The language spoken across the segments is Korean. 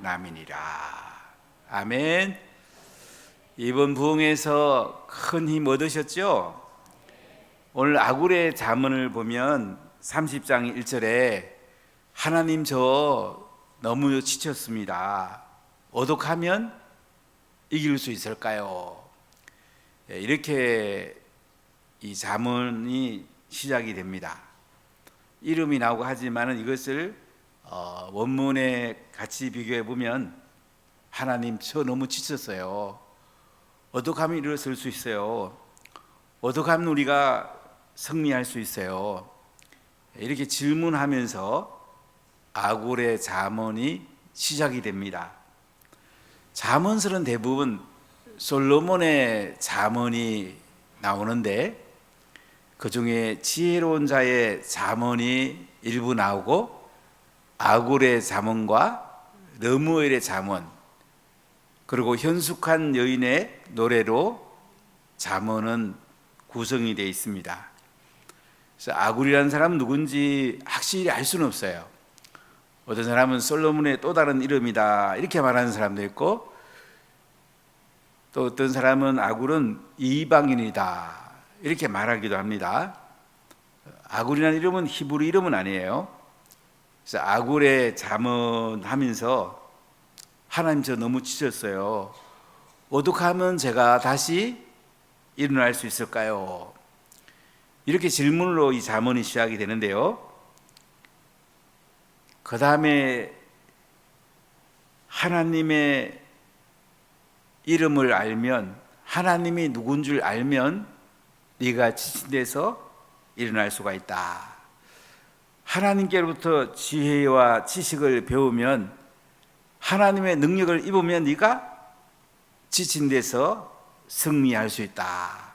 남이니라. 아멘. 이번 부흥에서 큰 힘 얻으셨죠? 오늘 아굴의 잠언을 보면 30장 1절에 하나님 저 너무 지쳤습니다. 어떡하면 이길 수 있을까요? 이렇게 이 잠언이 시작이 됩니다. 이름이 나오고 하지만 이것을 원문에 같이 비교해 보면 하나님 저 너무 지쳤어요. 어떻게 하면 일어설 수 있어요? 어떻게 하면 우리가 승리할 수 있어요? 이렇게 질문하면서 아굴의 잠언이 시작이 됩니다. 잠언설은 대부분 솔로몬의 잠언이 나오는데 그 중에 지혜로운 자의 잠언이 일부 나오고 아굴의 잠언과 르무엘의 잠언 그리고 현숙한 여인의 노래로 잠언은 구성이 되어 있습니다. 그래서 아굴이라는 사람은 누군지 확실히 알 수는 없어요. 어떤 사람은 솔로몬의 또 다른 이름이다 이렇게 말하는 사람도 있고 또 어떤 사람은 아굴은 이방인이다 이렇게 말하기도 합니다. 아굴이라는 이름은 히브리 이름은 아니에요. 그래서 아굴의 잠언하면서 하나님 저 너무 지쳤어요. 어떻게 하면 제가 다시 일어날 수 있을까요? 이렇게 질문으로 이 잠언이 시작이 되는데요. 그 다음에 하나님의 이름을 알면 하나님이 누군 줄 알면 네가 지친 데서 일어날 수가 있다. 하나님께로부터 지혜와 지식을 배우면 하나님의 능력을 입으면 네가 지친 데서 승리할 수 있다.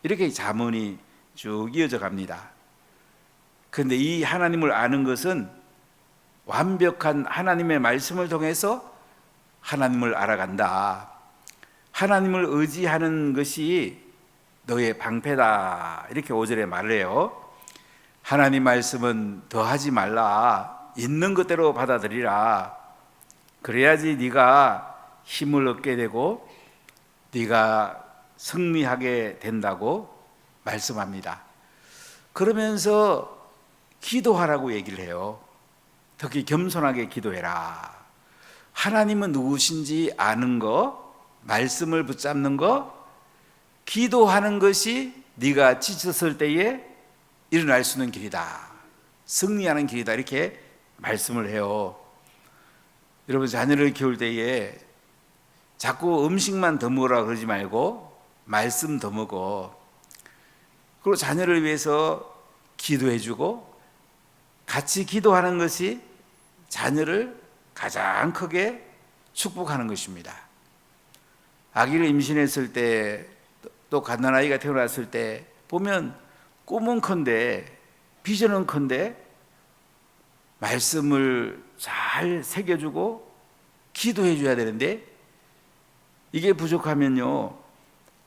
이렇게 잠언이 쭉 이어져 갑니다. 그런데 이 하나님을 아는 것은 완벽한 하나님의 말씀을 통해서 하나님을 알아간다. 하나님을 의지하는 것이 너의 방패다. 이렇게 5절에 말을 해요. 하나님 말씀은 더하지 말라. 있는 것대로 받아들이라. 그래야지 네가 힘을 얻게 되고 네가 승리하게 된다고 말씀합니다. 그러면서 기도하라고 얘기를 해요. 특히 겸손하게 기도해라. 하나님은 누구신지 아는 거, 말씀을 붙잡는 거, 기도하는 것이 네가 지쳤을 때에 일어날 수 있는 길이다. 승리하는 길이다. 이렇게 말씀을 해요. 여러분 자녀를 키울 때에 자꾸 음식만 더 먹으라 그러지 말고 말씀 더 먹어. 그리고 자녀를 위해서 기도해주고 같이 기도하는 것이 자녀를 가장 크게 축복하는 것입니다. 아기를 임신했을 때 또 갓난아이가 태어났을 때 보면 꿈은 큰데 비전은 큰데 말씀을 잘 새겨주고 기도해 줘야 되는데 이게 부족하면요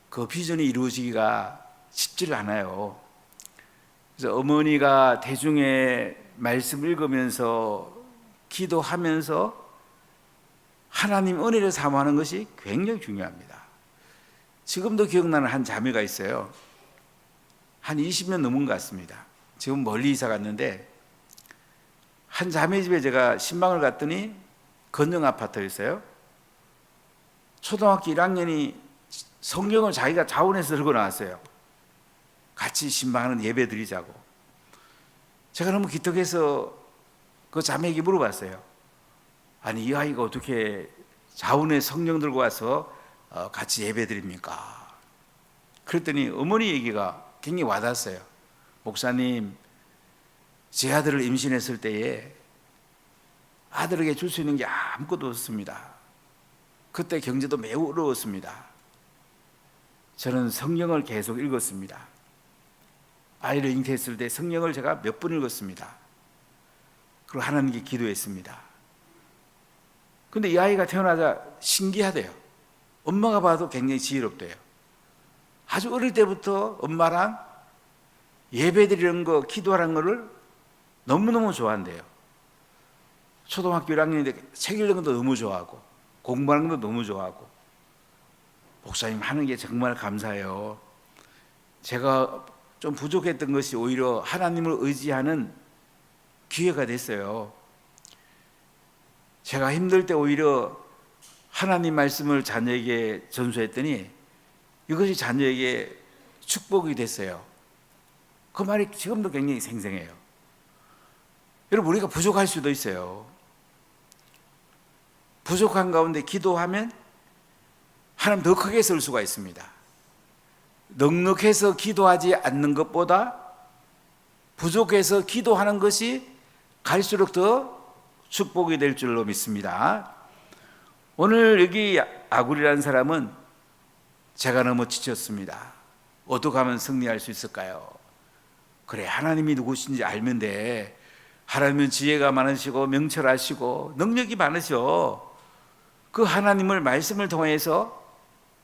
그 비전이 이루어지기가 쉽지 않아요. 그래서 어머니가 대중의 말씀 읽으면서 기도하면서 하나님 은혜를 사모하는 것이 굉장히 중요합니다. 지금도 기억나는 한 자매가 있어요. 한 20년 넘은 것 같습니다. 지금 멀리 이사 갔는데 한 자매 집에 제가 신방을 갔더니 건영 아파트였어요. 초등학교 1학년이 성경을 자기가 자원해서 들고 나왔어요. 같이 신방하는 예배 드리자고. 제가 너무 기특해서 그 자매에게 물어봤어요. 아니 이 아이가 어떻게 자원에 성경 들고 와서 같이 예배 드립니까? 그랬더니 어머니 얘기가 굉장히 와닿았어요. 목사님, 제 아들을 임신했을 때에 아들에게 줄 수 있는 게 아무것도 없습니다. 그때 경제도 매우 어려웠습니다. 저는 성경을 계속 읽었습니다. 아이를 잉태했을 때 성경을 제가 몇 번 읽었습니다. 그리고 하나님께 기도했습니다. 근데 이 아이가 태어나자 신기하대요. 엄마가 봐도 굉장히 지혜롭대요. 아주 어릴 때부터 엄마랑 예배 드리는 거, 기도하는 거를 너무너무 좋아한대요. 초등학교 1학년인데 책 읽는 것도 너무 좋아하고 공부하는 것도 너무 좋아하고 목사님 하는 게 정말 감사해요. 제가 좀 부족했던 것이 오히려 하나님을 의지하는 기회가 됐어요. 제가 힘들 때 오히려 하나님 말씀을 자녀에게 전수했더니 이것이 자녀에게 축복이 됐어요. 그 말이 지금도 굉장히 생생해요. 여러분, 우리가 부족할 수도 있어요. 부족한 가운데 기도하면 하나님 더 크게 쓸 수가 있습니다. 넉넉해서 기도하지 않는 것보다 부족해서 기도하는 것이 갈수록 더 축복이 될 줄로 믿습니다. 오늘 여기 아굴이라는 사람은 제가 너무 지쳤습니다. 어떻게 하면 승리할 수 있을까요? 그래, 하나님이 누구신지 알면 돼. 하나님은 지혜가 많으시고 명철하시고 능력이 많으셔. 그 하나님을 말씀을 통해서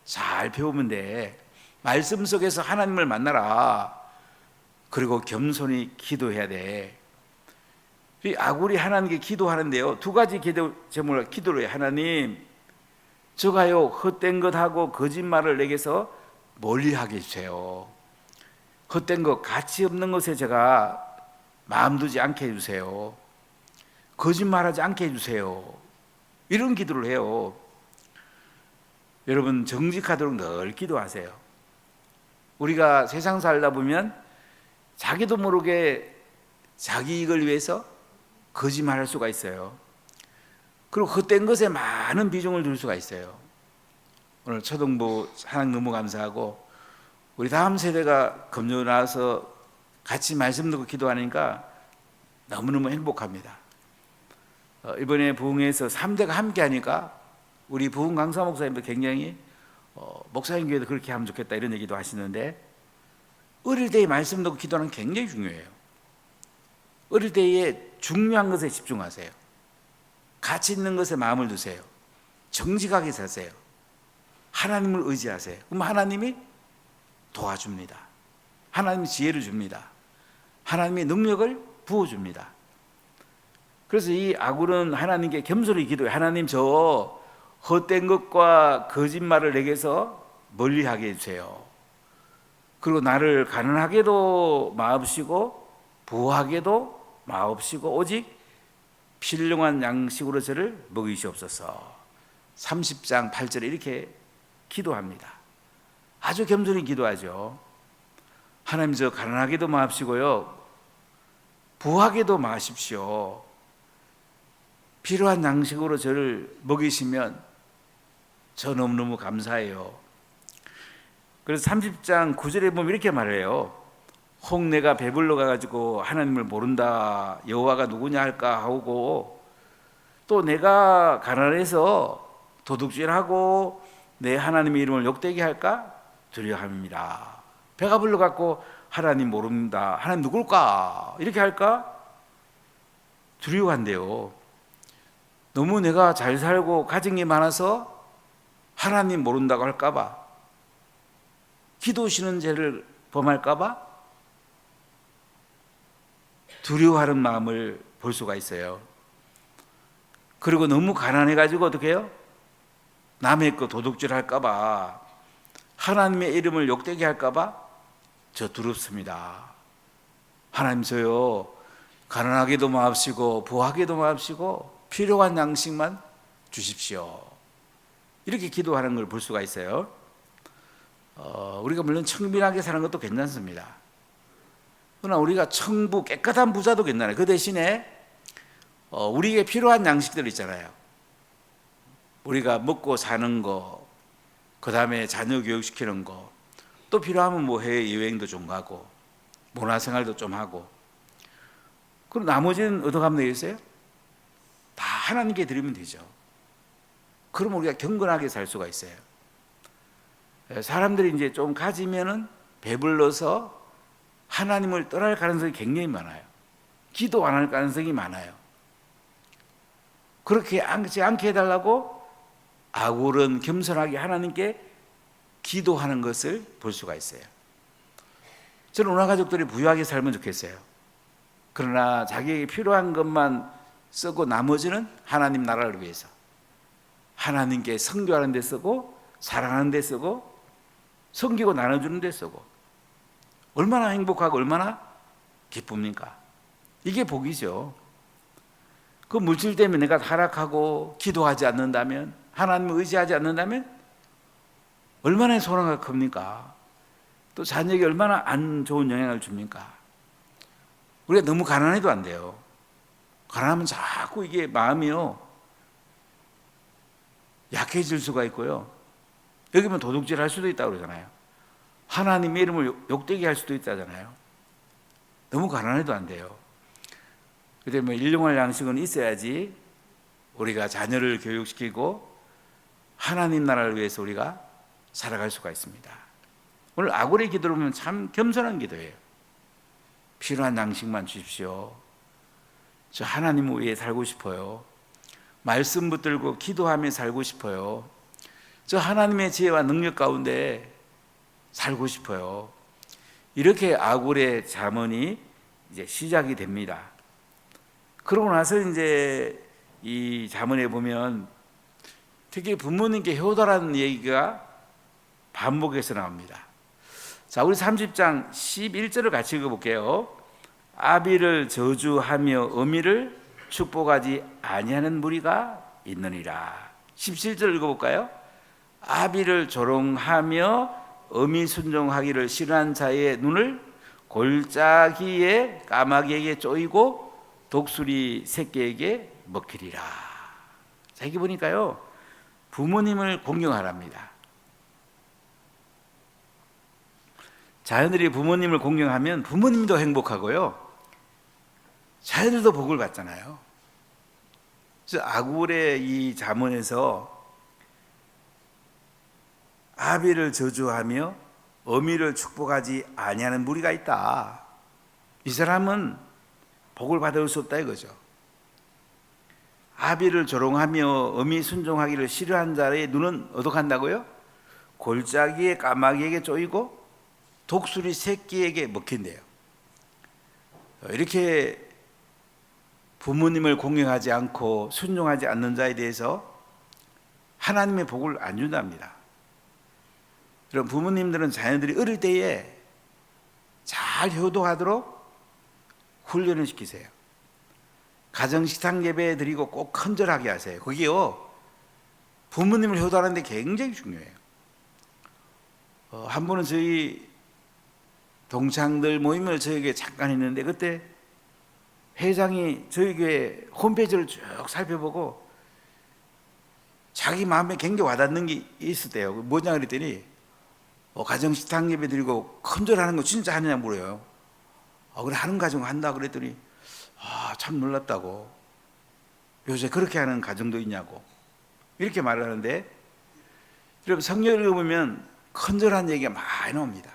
잘 배우면 돼. 말씀 속에서 하나님을 만나라. 그리고 겸손히 기도해야 돼. 이 아굴이 하나님께 기도하는데요, 두 가지 기도 제목을 기도를 해요. 하나님, 저가요 헛된 것하고 거짓말을 내게서 멀리하게 해주세요. 헛된 것, 가치 없는 것에 제가 마음 두지 않게 해주세요. 거짓말하지 않게 해주세요. 이런 기도를 해요. 여러분, 정직하도록 늘 기도하세요. 우리가 세상 살다 보면 자기도 모르게 자기 이익을 위해서 거짓말할 수가 있어요. 그리고 헛된 것에 많은 비중을 둘 수가 있어요. 오늘 초등부 하나님 너무 감사하고 우리 다음 세대가 검정 나와서 같이 말씀 듣고 기도하니까 너무너무 행복합니다. 이번에 부흥회에서 3대가 함께 하니까 우리 부흥 강사 목사님도 굉장히 목사님 교회도 그렇게 하면 좋겠다 이런 얘기도 하시는데, 어릴 때의 말씀 듣고 기도하는 게 굉장히 중요해요. 어릴 때에 중요한 것에 집중하세요. 가치 있는 것에 마음을 두세요. 정직하게 사세요. 하나님을 의지하세요. 그럼 하나님이 도와줍니다. 하나님이 지혜를 줍니다. 하나님의 능력을 부어줍니다. 그래서 이 아굴은 하나님께 겸손히 기도해요. 하나님, 저 헛된 것과 거짓말을 내게서 멀리하게 해주세요. 그리고 나를 가난하게도 마옵시고 부하게도 마옵시고 오직 필요한 양식으로 저를 먹이시옵소서. 30장 8절에 이렇게 기도합니다. 아주 겸손히 기도하죠. 하나님, 저 가난하게도 마옵시고요, 부하게도 마십시오. 필요한 양식으로 저를 먹이시면 저 너무너무 감사해요. 그래서 30장 9절에 보면 이렇게 말해요. 혹 내가 배불러 가지고 하나님을 모른다, 여호와가 누구냐 할까 하고, 또 내가 가난해서 도둑질하고 내 하나님의 이름을 욕되게 할까 두려워합니다. 배가 불러 갖고 하나님 모른다, 하나님 누굴까 이렇게 할까 두려워한대요. 너무 내가 잘 살고 가진 게 많아서 하나님 모른다고 할까 봐, 기도시는 죄를 범할까 봐 두려워하는 마음을 볼 수가 있어요. 그리고 너무 가난해가지고 어떻게 해요? 남의 거 도둑질 할까 봐, 하나님의 이름을 욕되게 할까 봐 저 두렵습니다. 하나님, 저요 가난하게도 마옵시고 부하게도 마옵시고 필요한 양식만 주십시오. 이렇게 기도하는 걸 볼 수가 있어요. 우리가 물론 청빈하게 사는 것도 괜찮습니다. 그러나 우리가 청부 깨끗한 부자도 괜찮아요. 그 대신에 우리에게 필요한 양식들 있잖아요. 우리가 먹고 사는 거, 그 다음에 자녀 교육시키는 거, 또 필요하면 뭐 해외여행도 좀 가고 문화생활도 좀 하고, 그럼 나머지는 얻어가면 되겠어요? 다 하나님께 드리면 되죠. 그럼 우리가 경건하게 살 수가 있어요. 사람들이 이제 좀 가지면은 배불러서 하나님을 떠날 가능성이 굉장히 많아요. 기도 안 할 가능성이 많아요. 그렇게 않게 해달라고 아굴은 겸손하게 하나님께 기도하는 것을 볼 수가 있어요. 저는 오늘 가족들이 부유하게 살면 좋겠어요. 그러나 자기에게 필요한 것만 쓰고 나머지는 하나님 나라를 위해서 하나님께 선교하는 데 쓰고 사랑하는 데 쓰고 섬기고 나눠주는 데 쓰고 얼마나 행복하고 얼마나 기쁩니까? 이게 복이죠. 그 물질 때문에 내가 타락하고 기도하지 않는다면 하나님을 의지하지 않는다면 얼마나 손해가 큽니까? 또 자녀에게 얼마나 안 좋은 영향을 줍니까? 우리가 너무 가난해도 안 돼요. 가난하면 자꾸 이게 마음이요 약해질 수가 있고요. 여기면 도둑질 할 수도 있다고 그러잖아요. 하나님의 이름을 욕되게 할 수도 있다잖아요. 너무 가난해도 안 돼요. 그런데 뭐 일용할 양식은 있어야지 우리가 자녀를 교육시키고 하나님 나라를 위해서 우리가 살아갈 수가 있습니다. 오늘 아굴의 기도를 보면 참 겸손한 기도예요. 필요한 양식만 주십시오. 저 하나님 위해 살고 싶어요. 말씀 붙들고 기도하며 살고 싶어요. 저 하나님의 지혜와 능력 가운데 살고 싶어요. 이렇게 아굴의 잠언이 이제 시작이 됩니다. 그러고 나서 이제 이 잠언에 보면 특히 부모님께 효도라는 얘기가 반복해서 나옵니다. 자, 우리 30장 11절을 같이 읽어볼게요. 아비를 저주하며 어미를 축복하지 아니하는 무리가 있느니라. 17절 읽어볼까요? 아비를 조롱하며 어미 순종하기를 싫어한 자의 눈을 골짜기에 까마귀에게 쪼이고 독수리 새끼에게 먹히리라. 자, 여기 보니까요 부모님을 공경하랍니다. 자녀들이 부모님을 공경하면 부모님도 행복하고요 자녀들도 복을 받잖아요. 그래서 아굴의 이 잠언에서 아비를 저주하며 어미를 축복하지 아니하는 무리가 있다. 이 사람은 복을 받을 수 없다 이거죠. 아비를 조롱하며 어미 순종하기를 싫어한 자의 눈은 어떡한다고요? 골짜기에 까마귀에게 쪼이고 독수리 새끼에게 먹힌대요. 이렇게 부모님을 공경하지 않고 순종하지 않는 자에 대해서 하나님의 복을 안 준답니다. 그럼 부모님들은 자녀들이 어릴 때에 잘 효도하도록 훈련을 시키세요. 가정식탁 예배 드리고 꼭 헌절하게 하세요. 그게요 부모님을 효도하는 데 굉장히 중요해요. 한 번은 저희 동창들 모임을 저에게 잠깐 했는데 그때 회장이 저희 교회 홈페이지를 쭉 살펴보고 자기 마음에 굉장히 와닿는 게 있었대요. 뭐냐 그랬더니 가정식탁 예배 드리고 헌절하는 거 진짜 하느냐 물어요. 그래 하는 가정 한다 그랬더니 참 놀랐다고. 요새 그렇게 하는 가정도 있냐고 이렇게 말을 하는데 여러분 성경을 읽어보면 헌절한 얘기가 많이 나옵니다.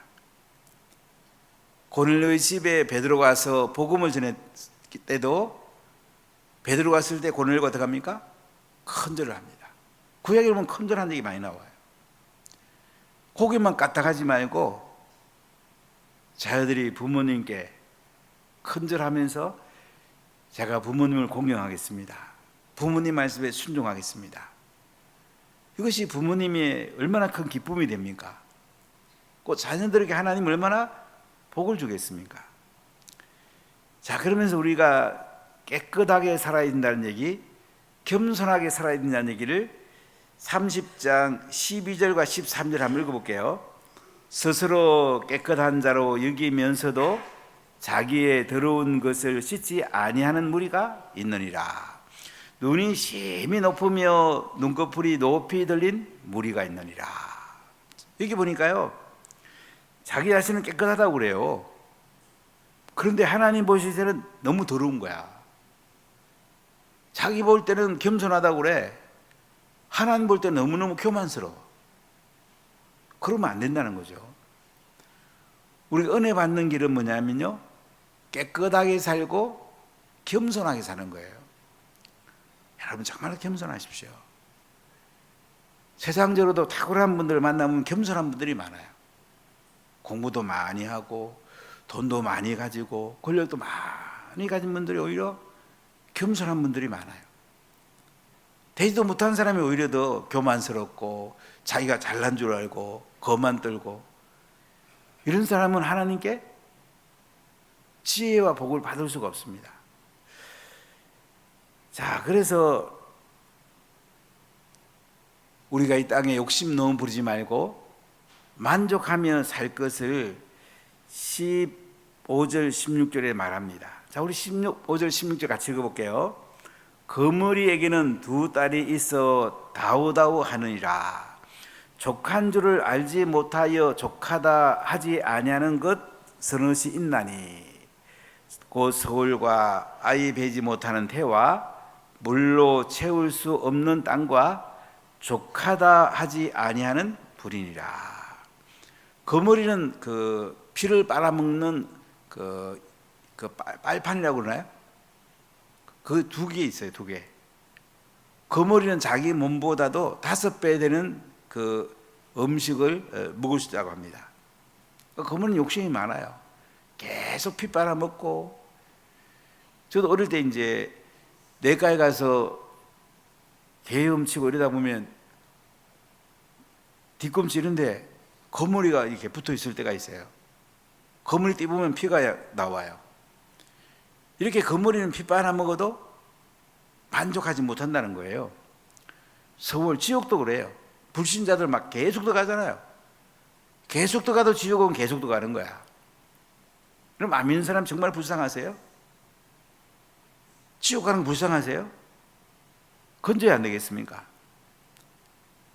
고넬료의 집에 베드로가 와서 복음을 전했을 때도 베드로가 왔을 때 고넬료가 어떻게 합니까? 헌절을 합니다. 구약에 보면 헌절한 얘기 많이 나와요. 고기만 까딱하지 말고 자녀들이 부모님께 헌절하면서 제가 부모님을 공경하겠습니다. 부모님 말씀에 순종하겠습니다. 이것이 부모님이 얼마나 큰 기쁨이 됩니까? 그 자녀들에게 하나님 얼마나 복을 주겠습니까? 자, 그러면서 우리가 깨끗하게 살아야 된다는 얘기, 겸손하게 살아야 된다는 얘기를 30장 12절과 13절 한번 읽어볼게요. 스스로 깨끗한 자로 여기면서도 자기의 더러운 것을 씻지 아니하는 무리가 있느니라. 눈이 심히 높으며 눈꺼풀이 높이 들린 무리가 있느니라. 여기 보니까요 자기 자신은 깨끗하다고 그래요. 그런데 하나님 보실 때는 너무 더러운 거야. 자기 볼 때는 겸손하다고 그래. 하나님 볼 때는 너무너무 교만스러워. 그러면 안 된다는 거죠. 우리가 은혜 받는 길은 뭐냐면요 깨끗하게 살고 겸손하게 사는 거예요. 여러분 정말 겸손하십시오. 세상적으로도 탁월한 분들을 만나면 겸손한 분들이 많아요. 공부도 많이 하고 돈도 많이 가지고 권력도 많이 가진 분들이 오히려 겸손한 분들이 많아요. 되지도 못한 사람이 오히려 더 교만스럽고 자기가 잘난 줄 알고 거만 떨고, 이런 사람은 하나님께 지혜와 복을 받을 수가 없습니다. 자, 그래서 우리가 이 땅에 욕심 너무 부리지 말고 만족하며 살 것을 15절 16절에 말합니다. 자, 우리 15절 16절 같이 읽어볼게요. 거머리에게는 두 딸이 있어 다우다우 하느니라. 족한 줄을 알지 못하여 족하다 하지 아니하는 것 서너시 있나니, 곧 서울과 아이 베지 못하는 태와 물로 채울 수 없는 땅과 족하다 하지 아니하는 불이니라. 거머리는 그 피를 빨아먹는 그 빨판이라고 그러나요? 그 두 개 있어요, 두 개. 거머리는 자기 몸보다도 5배 되는 그 음식을 먹을 수 있다고 합니다. 거머리는 욕심이 많아요. 계속 피 빨아먹고. 저도 어릴 때 이제 내과에 가서 개음치고 이러다 보면 뒤꿈치 이런데 거머리가 이렇게 붙어 있을 때가 있어요. 거머리 띠보면 피가 나와요. 이렇게 거머리는 피 빨아먹어도 만족하지 못한다는 거예요. 서울 지옥도 그래요. 불신자들 막 계속 들어가잖아요. 계속 들어가도 지옥은 계속 들어가는 거야. 그럼 안 믿는 사람 정말 불쌍하세요? 지옥 가는 거 불쌍하세요? 건져야 안 되겠습니까?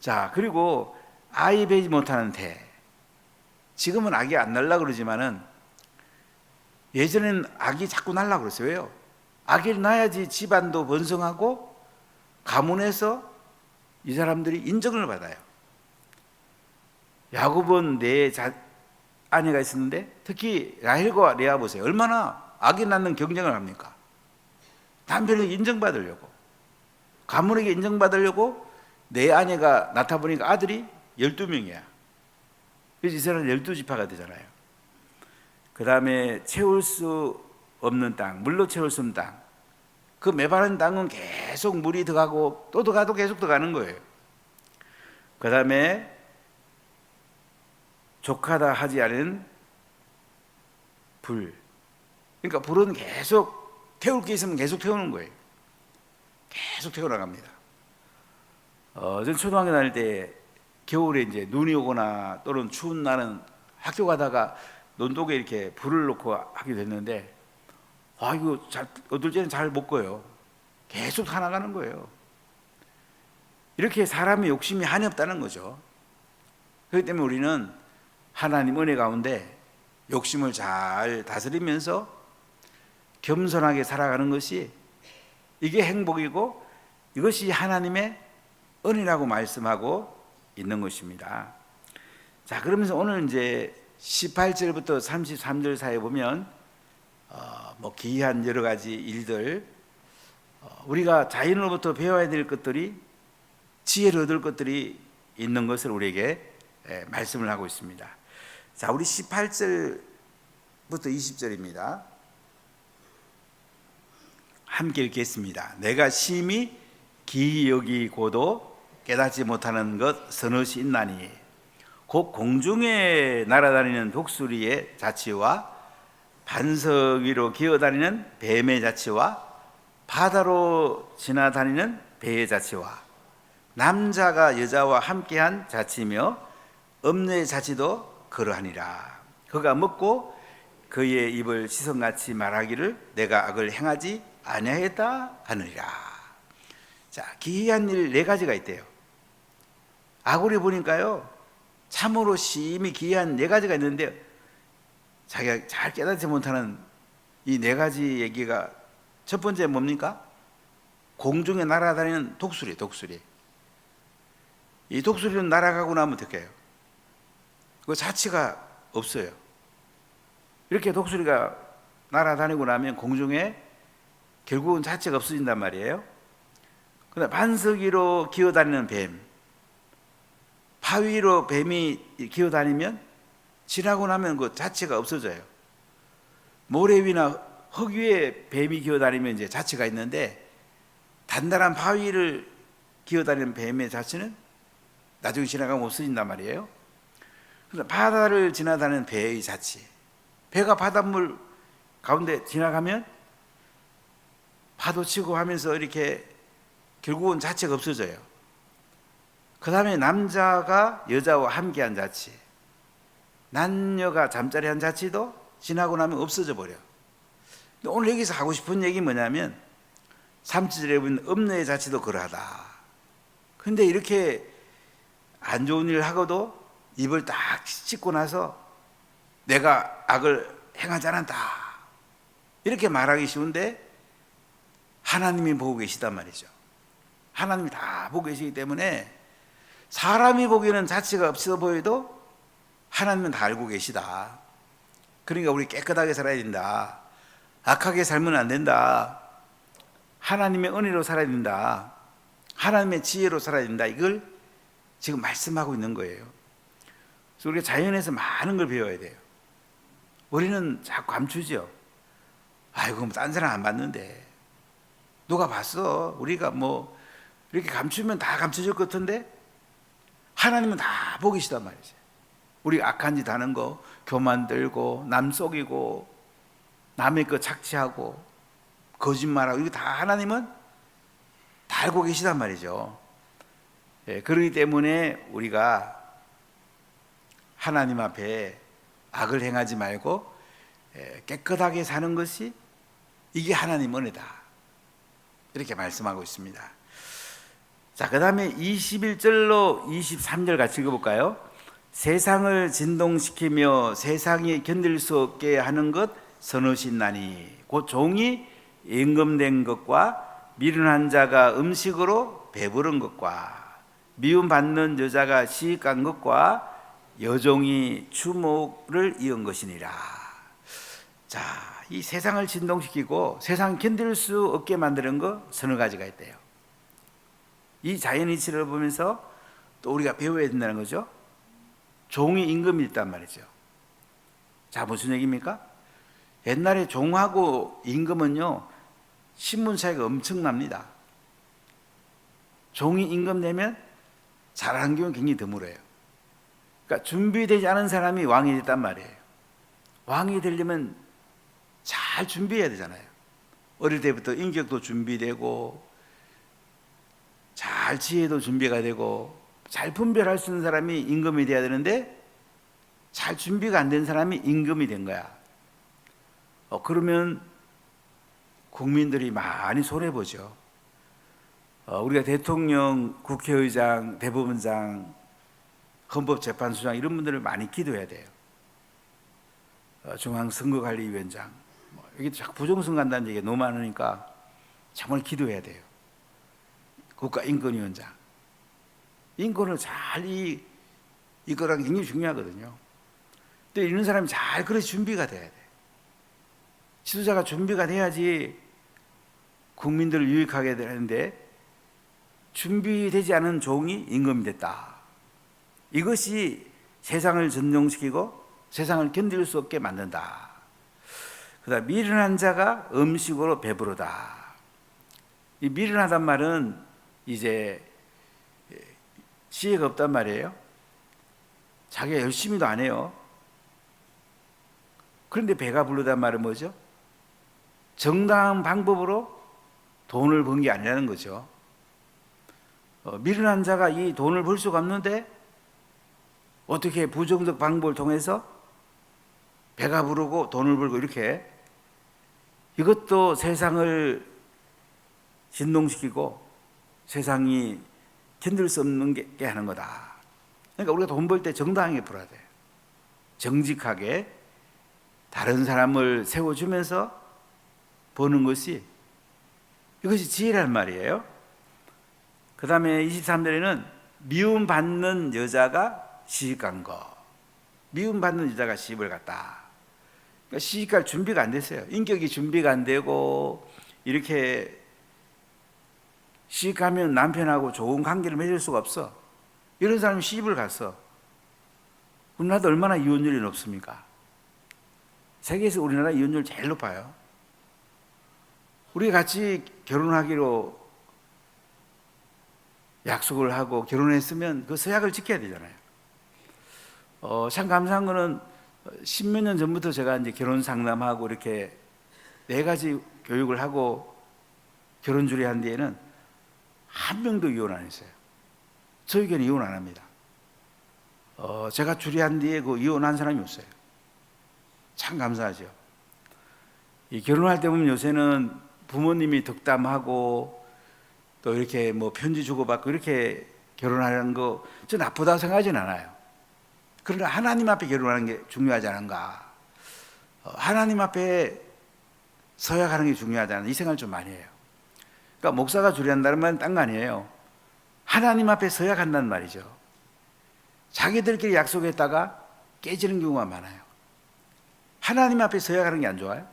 자, 그리고 아이 베지 못하는 태. 지금은 아기 안 낳으려고 그러지만은 예전에는 아기 자꾸 낳으려고 그랬어요. 왜요? 아기를 낳아야지 집안도 번성하고 가문에서 이 사람들이 인정을 받아요. 야곱은 아내가 있었는데 특히 라헬과 레아 보세요. 얼마나 아기 낳는 경쟁을 합니까? 남편에게 인정받으려고, 가문에게 인정받으려고 내 아내가 낳다 보니까 아들이 12명이야. 그래서 이스라엘 12지파가 되잖아요. 그 다음에 채울 수 없는 땅, 물로 채울 수 없는 땅. 그 메바른 땅은 계속 물이 들어가고 또 들어가도 계속 들어가는 거예요. 그 다음에 족하다 하지 않은 불. 그러니까 불은 계속 태울 게 있으면 계속 태우는 거예요. 계속 태워나갑니다. 전 초등학교 다닐 때 겨울에 이제 눈이 오거나 또는 추운 날은 학교 가다가 논독에 이렇게 불을 놓고 하게 됐는데, 이거 어떨 때는 잘 못 꺼요. 계속 타나가는 거예요. 이렇게 사람의 욕심이 한이 없다는 거죠. 그렇기 때문에 우리는 하나님 은혜 가운데 욕심을 잘 다스리면서 겸손하게 살아가는 것이, 이게 행복이고 이것이 하나님의 은혜라고 말씀하고 있는 것입니다. 자, 그러면서 오늘 이제 18절부터 33절 사이에 보면 기이한 여러 가지 일들, 우리가 자연으로부터 배워야 될 것들이, 지혜를 얻을 것들이 있는 것을 우리에게 말씀을 하고 있습니다. 자, 우리 18절부터 20절입니다. 함께 읽겠습니다. 내가 심히 기이 여기고도 깨닫지 못하는 것 서너시 있나니, 곧 공중에 날아다니는 독수리의 자치와 반석 위로 기어다니는 뱀의 자치와 바다로 지나다니는 배의 자치와 남자가 여자와 함께한 자치며 음녀의 자치도 그러하니라. 그가 먹고 그의 입을 시선같이 말하기를 내가 악을 행하지 아니하였다 하느니라. 자, 기이한 일 4가지가 있대요. 아고리 보니까요, 참으로 심히 기이한 4가지가 있는데 자기가 잘 깨닫지 못하는 이 4가지 얘기가, 첫 번째 뭡니까? 공중에 날아다니는 독수리. 이 독수리는 날아가고 나면 어떻게 해요? 그 자치가 없어요. 이렇게 독수리가 날아다니고 나면 공중에 결국은 자체가 없어진단 말이에요. 그다음 반석 위로 기어다니는 뱀, 바위로 뱀이 기어다니면 지나고 나면 그 자체가 없어져요. 모래 위나 흙 위에 뱀이 기어다니면 이제 자치가 있는데, 단단한 바위를 기어다니는 뱀의 자치는 나중에 지나가면 없어진단 말이에요. 그래서 바다를 지나다니는 배의 자치, 배가 바닷물 가운데 지나가면 파도 치고 하면서 이렇게 결국은 자체가 없어져요. 그 다음에 남자가 여자와 함께한 자치, 남녀가 잠자리한 자치도 지나고 나면 없어져 버려. 오늘 여기서 하고 싶은 얘기 뭐냐면 3절에 보면 음녀의 자치도 그러하다. 근데 이렇게 안 좋은 일을 하고도 입을 딱 씻고 나서 내가 악을 행하지 않았다 이렇게 말하기 쉬운데, 하나님이 보고 계시단 말이죠. 하나님이 다 보고 계시기 때문에 사람이 보기에는 자치가 없어 보여도 하나님은 다 알고 계시다. 그러니까 우리 깨끗하게 살아야 된다. 악하게 살면 안 된다. 하나님의 은혜로 살아야 된다. 하나님의 지혜로 살아야 된다. 이걸 지금 말씀하고 있는 거예요. 그래서 우리가 자연에서 많은 걸 배워야 돼요. 우리는 자꾸 감추죠. 아이고, 딴 사람 안 봤는데. 누가 봤어? 우리가 뭐 이렇게 감추면 다 감춰질 것 같은데 하나님은 다 보고 계시단 말이죠. 우리가 악한 짓 하는 거, 교만 들고, 남 속이고, 남의 거 착취하고, 거짓말하고, 이거 다 하나님은 다 알고 계시단 말이죠. 예, 그렇기 때문에 우리가 하나님 앞에 악을 행하지 말고 깨끗하게 사는 것이 이게 하나님 은혜다. 이렇게 말씀하고 있습니다. 자, 그 다음에 21절로 23절 같이 읽어볼까요? 세상을 진동시키며 세상이 견딜 수 없게 하는 것 선하신나니 곧 종이 임금된 것과 미련한 자가 음식으로 배부른 것과 미움받는 여자가 시익한 것과 여종이 추모를 이은 것이니라. 자, 이 세상을 진동시키고 세상 견딜 수 없게 만드는 거 서너 가지가 있대요. 이 자연 이치를 보면서 또 우리가 배워야 된다는 거죠. 종이 임금이 있단 말이죠. 자, 무슨 얘기입니까? 옛날에 종하고 임금은요, 신분 차이가 엄청납니다. 종이 임금 되면 잘하는 경우는 굉장히 드물어요. 그러니까 준비되지 않은 사람이 왕이 됐단 말이에요. 왕이 되려면 잘 준비해야 되잖아요. 어릴 때부터 인격도 준비되고, 잘 지혜도 준비가 되고, 잘 분별할 수 있는 사람이 임금이 돼야 되는데 잘 준비가 안 된 사람이 임금이 된 거야. 그러면 국민들이 많이 손해보죠. 우리가 대통령, 국회의장, 대법원장, 헌법재판소장 이런 분들을 많이 기도해야 돼요. 중앙선거관리위원장, 여기 자꾸 부정선 간다는 얘기가 너무 많으니까 정말 기도해야 돼요. 국가인권위원장, 인권을 잘 이거랑 굉장히 중요하거든요. 근데 이런 사람이 잘 그래서 준비가 돼야 돼. 지도자가 준비가 돼야지 국민들을 유익하게 되는데 준비되지 않은 종이 임금이 됐다. 이것이 세상을 전정시키고 세상을 견딜 수 없게 만든다. 그다음 미련한 자가 음식으로 배부르다. 이 미련하단 말은 이제 지혜가 없단 말이에요. 자기가 열심히도 안 해요. 그런데 배가 부르단 말은 뭐죠? 정당한 방법으로 돈을 번 게 아니라는 거죠. 미련한 자가 이 돈을 벌 수가 없는데 어떻게 부정적 방법을 통해서 배가 부르고 돈을 벌고, 이렇게 이것도 세상을 진동시키고 세상이 견딜 수 없는 게 하는 거다. 그러니까 우리가 돈 벌 때 정당하게 벌어야 돼요. 정직하게 다른 사람을 세워주면서 버는 것이, 이것이 지혜란 말이에요. 그 다음에 23절에는 미움받는 여자가 시집간 거. 미움받는 여자가 시집을 갔다. 그러니까 시집갈 준비가 안 됐어요. 인격이 준비가 안 되고, 이렇게 시집가면 남편하고 좋은 관계를 맺을 수가 없어. 이런 사람이 시집을 갔어. 우리나라도 얼마나 이혼율이 높습니까? 세계에서 우리나라 이혼율 제일 높아요. 우리 같이 결혼하기로 약속을 하고 결혼했으면 그 서약을 지켜야 되잖아요. 참 감사한 거는 십몇 년 전부터 제가 이제 결혼 상담하고 이렇게 4가지 교육을 하고 결혼 주례한 뒤에는 한 명도 이혼 안 했어요. 저에게는 이혼 안 합니다. 제가 주례한 뒤에 그 이혼한 사람이 없어요. 참 감사하죠. 이 결혼할 때 보면 요새는 부모님이 덕담하고 또 이렇게 뭐 편지 주고받고 이렇게 결혼하는 거 저 나쁘다고 생각하지는 않아요. 그러나 하나님 앞에 결혼하는 게 중요하지 않은가? 하나님 앞에 서약하는 게 중요하지 않나? 이 생각을 좀 많이 해요. 그러니까 목사가 주례한다는 말은 딴 거 아니에요. 하나님 앞에 서약한다는 말이죠. 자기들끼리 약속했다가 깨지는 경우가 많아요. 하나님 앞에 서약하는 게 안 좋아요?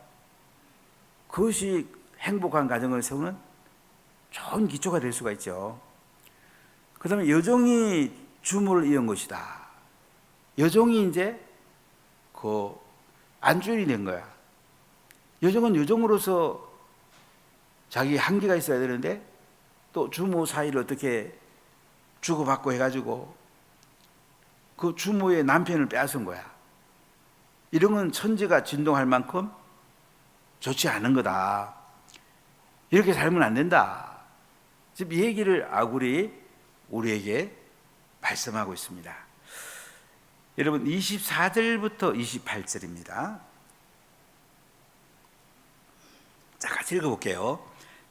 그것이 행복한 가정을 세우는 좋은 기초가 될 수가 있죠. 그 다음에 여종이 주모를 이은 것이다. 여종이 이제 그 안주인이 된 거야. 여종은 여종으로서 자기 한계가 있어야 되는데 또 주모 사이를 어떻게 주고받고 해가지고 그 주모의 남편을 빼앗은 거야. 이런 건 천지가 진동할 만큼 좋지 않은 거다. 이렇게 살면 안 된다. 지금 이 얘기를 아굴이 우리에게 말씀하고 있습니다. 여러분 24절부터 28절입니다. 자, 같이 읽어볼게요.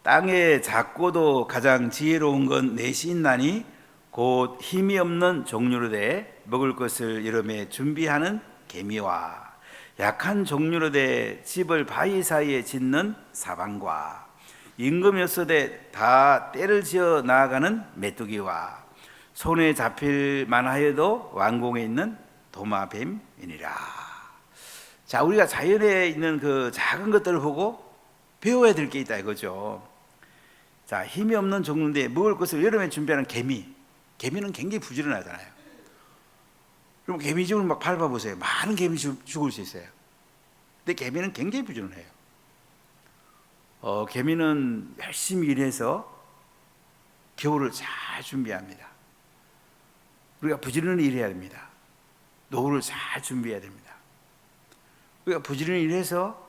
땅에 작고도 가장 지혜로운 건 넷이 있나니 곧 힘이 없는 종류로 돼 먹을 것을 여름에 준비하는 개미와 약한 종류로 돼 집을 바위 사이에 짓는 사방과 임금이 없어되 다 때를 지어 나아가는 메뚜기와 손에 잡힐 만하여도 왕궁에 있는 도마뱀이니라. 자, 우리가 자연에 있는 그 작은 것들을 보고 배워야 될 게 있다 이거죠. 자, 힘이 없는 종류인데 먹을 것을 여름에 준비하는 개미. 개미는 굉장히 부지런하잖아요. 그럼 개미집을 막 밟아보세요. 많은 개미 죽을 수 있어요. 근데 개미는 굉장히 부지런해요. 개미는 열심히 일해서 겨울을 잘 준비합니다. 우리가 부지런히 일해야 됩니다. 노후를 잘 준비해야 됩니다. 우리가 부지런히 일해서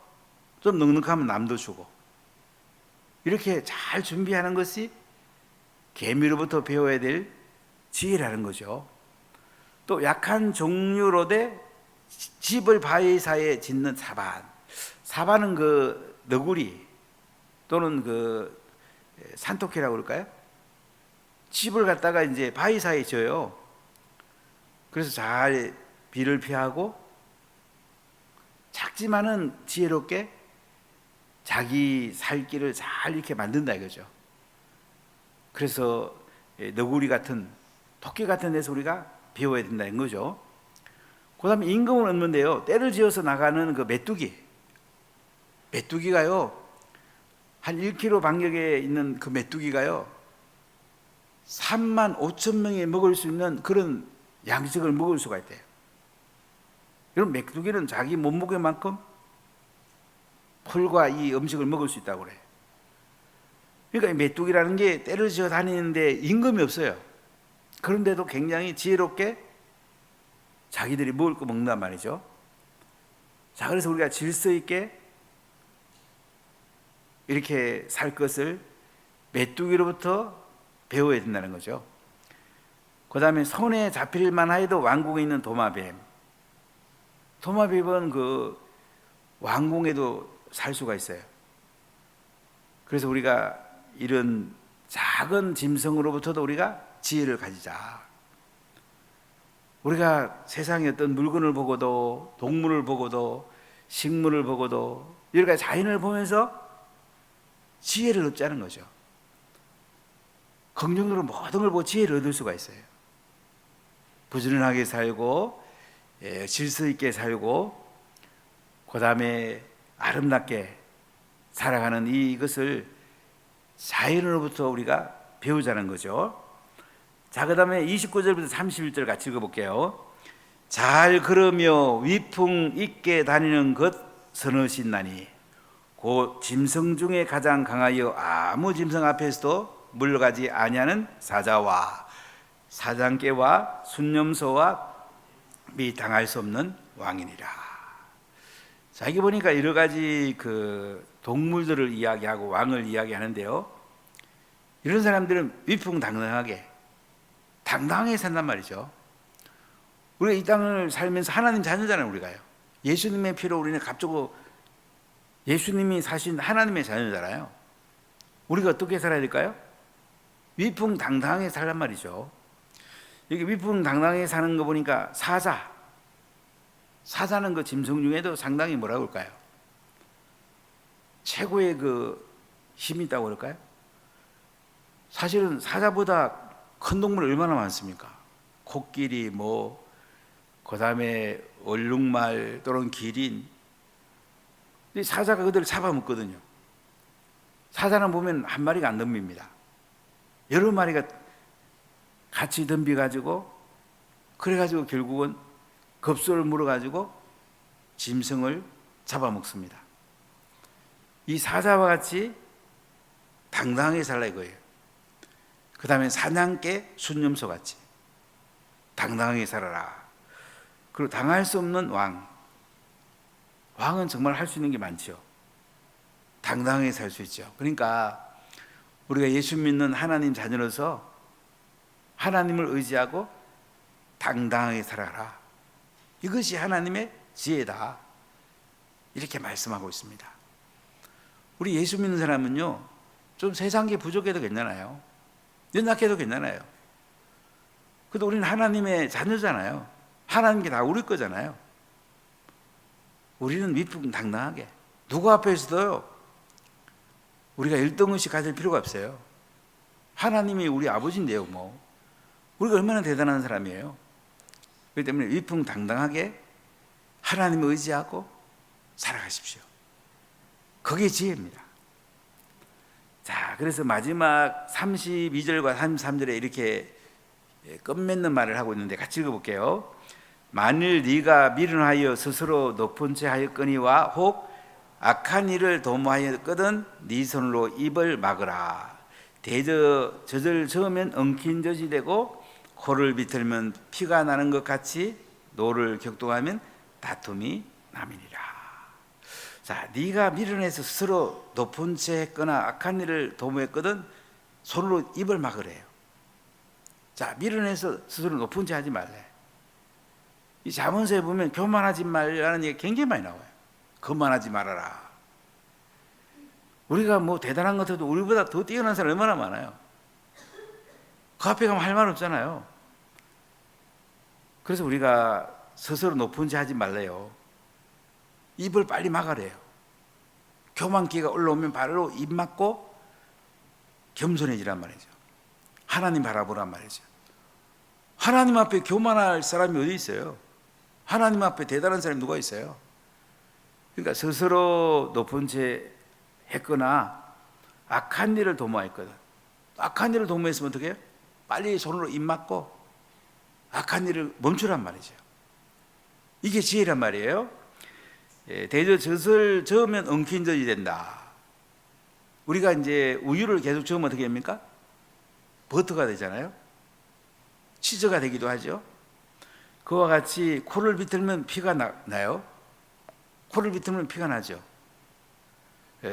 좀 넉넉하면 남도 주고 이렇게 잘 준비하는 것이 개미로부터 배워야 될 지혜라는 거죠. 또 약한 종류로 돼 집을 바위 사이에 짓는 사반. 사반은 그 너구리 또는 그 산토끼라고 그럴까요? 집을 갖다가 이제 바위 사이에 져요. 그래서 잘 비를 피하고 작지만은 지혜롭게 자기 살 길을 잘 이렇게 만든다 이거죠. 그래서 너구리 같은 토끼 같은 데서 우리가 배워야 된다는 거죠. 그 다음에 임금을 얻는데요, 때를 지어서 나가는 그 메뚜기가요 한 1km 반격에 있는 그 메뚜기가요 3만 5천 명이 먹을 수 있는 그런 양식을 먹을 수가 있대요. 여러분, 메뚜기는 자기 몸무게만큼 풀과 이 음식을 먹을 수 있다고 그래요. 그러니까 이 메뚜기라는 게 때를 지어 다니는데 임금이 없어요. 그런데도 굉장히 지혜롭게 자기들이 먹을 거 먹는단 말이죠. 자, 그래서 우리가 질서 있게 이렇게 살 것을 메뚜기로부터 배워야 된다는 거죠. 그 다음에 손에 잡힐 만하여도 왕궁에 있는 도마뱀. 도마뱀은 그 왕궁에도 살 수가 있어요. 그래서 우리가 이런 작은 짐승으로부터도 우리가 지혜를 가지자. 우리가 세상의 어떤 물건을 보고도 동물을 보고도 식물을 보고도 여러 가지 자연을 보면서 지혜를 얻자는 거죠. 긍정적으로 모든 걸 보고 지혜를 얻을 수가 있어요. 부지런하게 살고 질서 있게 살고 그 다음에 아름답게 살아가는 이것을 자연으로부터 우리가 배우자는 거죠. 자, 그 다음에 29절부터 31절 같이 읽어볼게요. 잘 걸으며 위풍 있게 다니는 것 선하신나니 곧 짐승 중에 가장 강하여 아무 짐승 앞에서도 물러가지 아니하는 사자와 사장개와 순념소와 미 당할 수 없는 왕이니라. 자, 여기 보니까 여러 가지 그 동물들을 이야기하고 왕을 이야기하는데요. 이런 사람들은 위풍당당하게 당당하게 산단 말이죠. 우리가 이 땅을 살면서 하나님 자녀잖아요. 우리가요. 예수님의 피로 우리는 값주고 예수님이 사신 하나님의 자녀잖아요. 우리가 어떻게 살아야 될까요? 위풍당당하게 살란 말이죠. 여기 위풍당당하게 사는 거 보니까 사자는 그 짐승 중에도 상당히 뭐라고 할까요? 최고의 그 힘이 있다고 그럴까요? 사실은 사자보다 큰 동물 얼마나 많습니까? 코끼리, 그 다음에 얼룩말 또는 기린. 사자가 그들을 잡아먹거든요. 사자는 보면 한 마리가 안 덤빕니다. 여러 마리가 같이 덤벼가지고, 그래가지고 결국은 급소를 물어가지고 짐승을 잡아먹습니다. 이 사자와 같이 당당하게 살라 이거예요. 그 다음에 사냥개, 순념소 같이 당당하게 살아라. 그리고 당할 수 없는 왕은 정말 할 수 있는 게 많죠. 당당하게 살 수 있죠. 그러니까 우리가 예수 믿는 하나님 자녀로서 하나님을 의지하고 당당하게 살아라. 이것이 하나님의 지혜다. 이렇게 말씀하고 있습니다. 우리 예수 믿는 사람은요, 좀 세상에 부족해도 괜찮아요. 연약해도 괜찮아요. 그래도 우리는 하나님의 자녀잖아요. 하나님께 다 우리 거잖아요. 우리는 위풍당당하게 누구 앞에서도요 우리가 1등의식 가질 필요가 없어요. 하나님이 우리 아버지인데요. 우리가 얼마나 대단한 사람이에요. 그렇기 때문에 위풍당당하게 하나님을 의지하고 살아가십시오. 그게 지혜입니다. 자, 그래서 마지막 32절과 33절에 이렇게 끝맺는 말을 하고 있는데 같이 읽어볼게요. 만일 네가 미련하여 스스로 높은 채 하였거니와 혹 악한 일을 도모하였거든 네 손으로 입을 막으라. 젖을 저으면 엉킨 젖이 되고 코를 비틀면 피가 나는 것 같이 노를 격동하면 다툼이 남이니라. 자, 네가 미련해서 스스로 높은 채 했거나 악한 일을 도모했거든 손으로 입을 막으래요. 자, 미련해서 스스로 높은 채 하지 말래. 이 잠언서에 보면 교만하지 말라는 얘기가 굉장히 많이 나와요. 거만하지 말아라. 우리가 대단한 것 같아도 우리보다 더 뛰어난 사람 얼마나 많아요. 그 앞에 가면 할 말 없잖아요. 그래서 우리가 스스로 높은 채 하지 말래요. 입을 빨리 막으래요. 교만기가 올라오면 바로 입 막고 겸손해지란 말이죠. 하나님 바라보란 말이죠. 하나님 앞에 교만할 사람이 어디 있어요? 하나님 앞에 대단한 사람이 누가 있어요? 그러니까 스스로 높은 채 했거나 악한 일을 도모했거든. 악한 일을 도모했으면 어떻게 해요? 빨리 손으로 입 막고 악한 일을 멈추란 말이죠. 이게 지혜란 말이에요. 젖을 저으면 엉킨 젖이 된다. 우리가 이제 우유를 계속 저으면 어떻게 됩니까? 버터가 되잖아요. 치즈가 되기도 하죠. 그와 같이 코를 비틀면 피가 나요. 코를 비틀면 피가 나죠.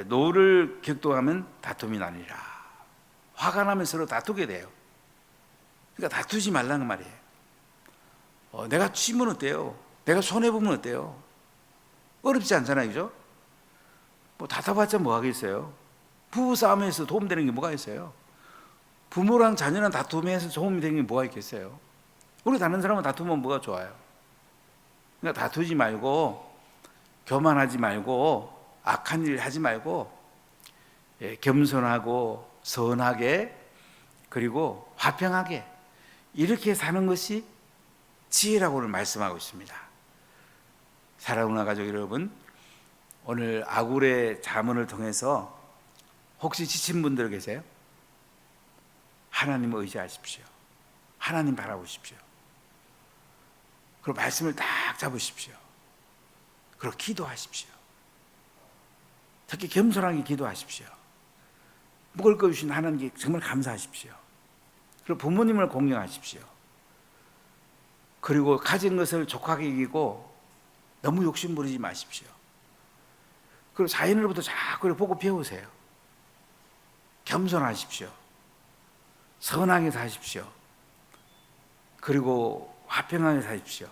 노를 격동하면 다툼이 나니라. 화가 나면 서로 다투게 돼요. 그러니까 다투지 말라는 말이에요. 내가 치면 어때요? 내가 손해보면 어때요? 어렵지 않잖아요. 그죠? 다퉈봤자 뭐 하겠어요? 부부싸움에서 도움되는 게 뭐가 있어요? 부모랑 자녀랑 다툼에서 도움이 되는 게 뭐가 있겠어요? 우리 다른 사람은 다투면 뭐가 좋아요? 그러니까 다투지 말고 교만하지 말고 악한 일 하지 말고 겸손하고 선하게 그리고 화평하게 이렇게 사는 것이 지혜라고 오늘 말씀하고 있습니다. 사랑하는 가족 여러분, 오늘 아굴의 잠언을 통해서 혹시 지친 분들 계세요? 하나님을 의지하십시오. 하나님 바라보십시오. 그리고 말씀을 딱 잡으십시오. 그리고 기도하십시오. 특히 겸손하게 기도하십시오. 먹을 것 주신 하나님께 정말 감사하십시오. 그리고 부모님을 공경하십시오. 그리고 가진 것을 족하게 여기고 너무 욕심 부리지 마십시오. 그리고 자연으로부터 자꾸 보고 배우세요. 겸손하십시오. 선하게 사십시오. 그리고 화평하게 사십시오.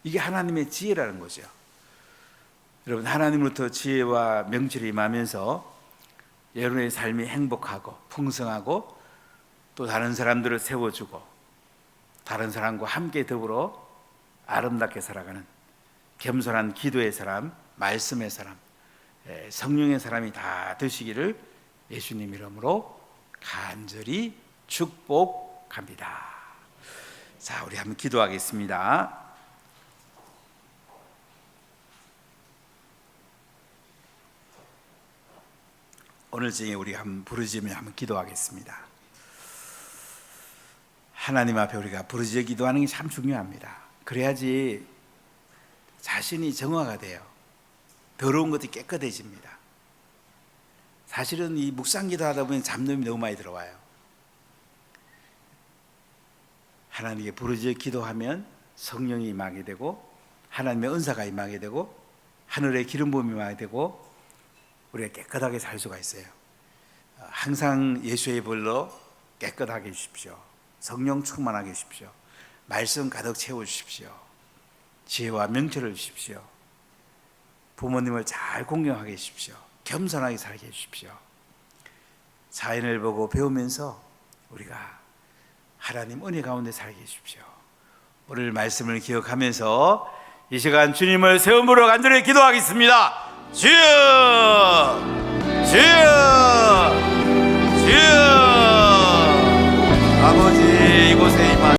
이게 하나님의 지혜라는 거죠. 여러분, 하나님으로부터 지혜와 명철이 임하면서 여러분의 삶이 행복하고 풍성하고 또 다른 사람들을 세워주고 다른 사람과 함께 더불어 아름답게 살아가는 겸손한 기도의 사람, 말씀의 사람, 성령의 사람이 다 되시기를 예수님 이름으로 간절히 축복합니다. 자, 우리 한번 기도하겠습니다. 오늘 중에 우리 한번 부르짖으며 한번 기도하겠습니다. 하나님 앞에 우리가 부르짖어 기도하는 게 참 중요합니다. 그래야지 자신이 정화가 돼요. 더러운 것이 깨끗해집니다. 사실은 이 묵상 기도하다 보면 잡념이 너무 많이 들어와요. 하나님께 부르짖어 기도하면 성령이 임하게 되고 하나님의 은사가 임하게 되고 하늘의 기름 부음이 임하게 되고 우리가 깨끗하게 살 수가 있어요. 항상 예수의 불로 깨끗하게 해주십시오. 성령 충만하게 해주십시오. 말씀 가득 채워주십시오. 지혜와 명철을 주십시오. 부모님을 잘 공경하게 해주십시오. 겸손하게 살게 해주십시오. 자연을 보고 배우면서 우리가 하나님 은혜 가운데 살게 해주십시오. 오늘 말씀을 기억하면서 이 시간 주님을 세움으로 간절히 기도하겠습니다. 주여, 주여, 주여. 아버지, 이곳에 임하